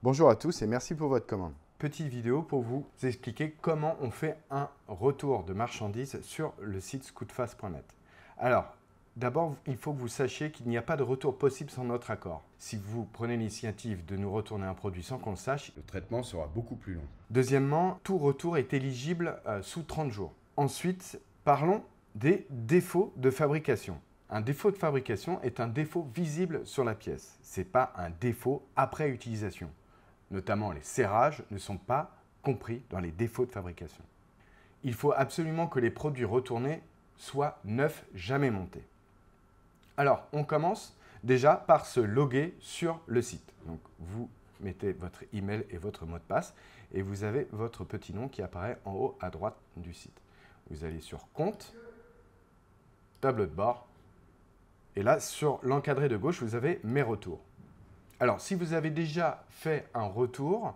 Bonjour à tous et merci pour votre commande. Petite vidéo pour vous expliquer comment on fait un retour de marchandises sur le site scootfast.net. Alors, d'abord, il faut que vous sachiez qu'il n'y a pas de retour possible sans notre accord. Si vous prenez l'initiative de nous retourner un produit sans qu'on le sache, Le traitement sera beaucoup plus long. deuxièmement, tout retour est éligible sous 30 jours. Ensuite, parlons des défauts de fabrication. Un défaut de fabrication est un défaut visible sur la pièce. Ce n'est pas un défaut après utilisation. Notamment les serrages ne sont pas compris dans les défauts de fabrication. Il faut absolument que les produits retournés soient neufs, jamais montés. Alors, on commence déjà par se loguer sur le site. Donc, vous mettez votre email et votre mot de passe et vous avez votre petit nom qui apparaît en haut à droite du site. Vous allez sur Compte, tableau de bord et là, sur l'encadré de gauche, vous avez Mes retours. Alors, si vous avez déjà fait un retour,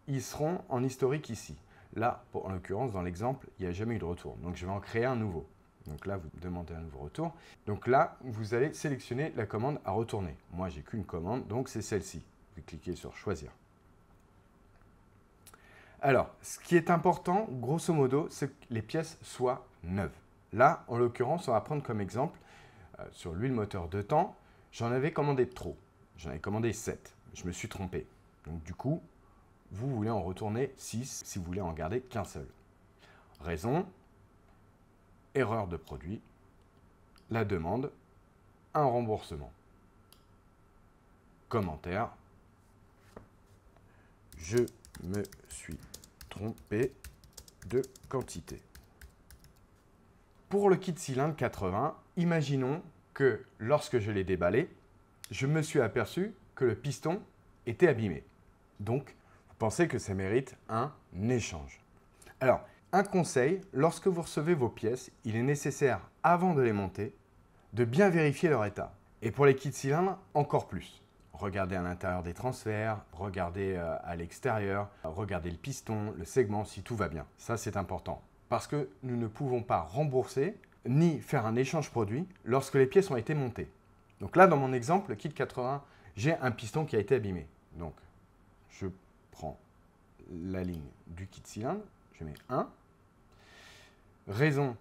ils seront en historique ici. Là, en l'occurrence, dans l'exemple, il n'y a jamais eu de retour. Donc, je vais en créer un nouveau. Donc là, vous demandez un nouveau retour. Donc là, vous allez sélectionner la commande à retourner. Moi, j'ai qu'une commande, donc c'est celle-ci. Vous cliquez sur Choisir. Alors, ce qui est important, grosso modo, c'est que les pièces soient neuves. Là, en l'occurrence, on va prendre comme exemple, sur l'huile moteur de temps, j'en avais commandé trop. J'en ai commandé 7. Je me suis trompé. Donc du coup, vous voulez en retourner 6 si vous voulez en garder qu'un seul. Raison, erreur de produit, la demande, un remboursement. Commentaire, je me suis trompé de quantité. Pour le kit cylindre 80, imaginons que lorsque je l'ai déballé, je me suis aperçu que le piston était abîmé. Donc, vous pensez que ça mérite un échange. Alors, un conseil, lorsque vous recevez vos pièces, il est nécessaire, avant de les monter, de bien vérifier leur état. Et pour les kits cylindres, encore plus. Regardez à l'intérieur des transferts, regardez à l'extérieur, regardez le piston, le segment, si tout va bien. Ça, c'est important. Parce que nous ne pouvons pas rembourser ni faire un échange produit lorsque les pièces ont été montées. Donc là, dans mon exemple, le kit 80, j'ai un piston qui a été abîmé. Donc, je prends la ligne du kit cylindre, je mets 1. Raison,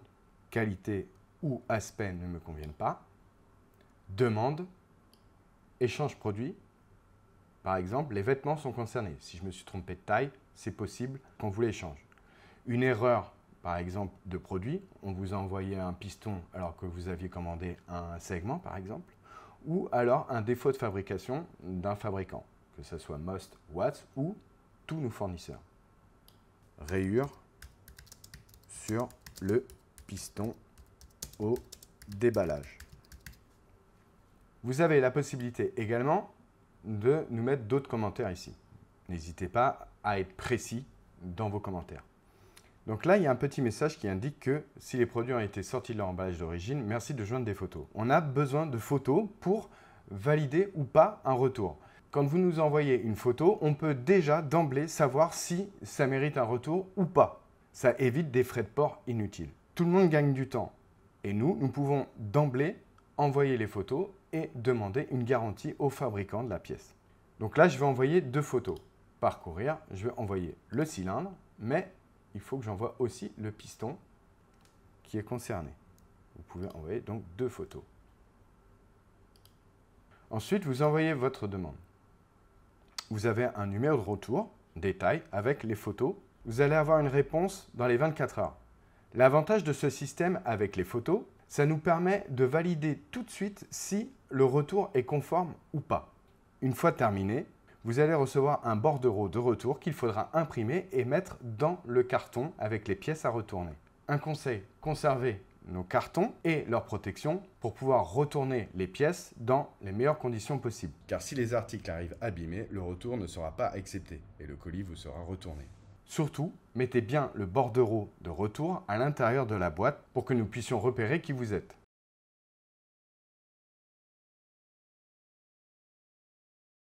qualité ou aspect ne me conviennent pas. Demande, échange produit. Par exemple, les vêtements sont concernés. Si je me suis trompé de taille, c'est possible qu'on vous l'échange. Une erreur, par exemple, de produit, on vous a envoyé un piston alors que vous aviez commandé un segment, par exemple. Ou alors un défaut de fabrication d'un fabricant, que ce soit Most, Watts ou tous nos fournisseurs. Rayure sur le piston au déballage. Vous avez la possibilité également de nous mettre d'autres commentaires ici. N'hésitez pas à être précis dans vos commentaires. Donc là, il y a un petit message qui indique que si les produits ont été sortis de leur emballage d'origine, merci de joindre des photos. On a besoin de photos pour valider ou pas un retour. Quand vous nous envoyez une photo, on peut déjà d'emblée savoir si ça mérite un retour ou pas. Ça évite des frais de port inutiles. Tout le monde gagne du temps. Et nous pouvons d'emblée envoyer les photos et demander une garantie au fabricant de la pièce. Donc là, je vais envoyer 2 photos. Par courrier, je vais envoyer le cylindre, mais il faut que j'envoie aussi le piston qui est concerné. Vous pouvez envoyer donc 2 photos. Ensuite, vous envoyez votre demande. Vous avez un numéro de retour, détail, avec les photos. Vous allez avoir une réponse dans les 24 heures. L'avantage de ce système avec les photos, ça nous permet de valider tout de suite si le retour est conforme ou pas. Une fois terminé, vous allez recevoir un bordereau de retour qu'il faudra imprimer et mettre dans le carton avec les pièces à retourner. Un conseil, conservez nos cartons et leur protection pour pouvoir retourner les pièces dans les meilleures conditions possibles. Car si les articles arrivent abîmés, le retour ne sera pas accepté et le colis vous sera retourné. Surtout, mettez bien le bordereau de retour à l'intérieur de la boîte pour que nous puissions repérer qui vous êtes.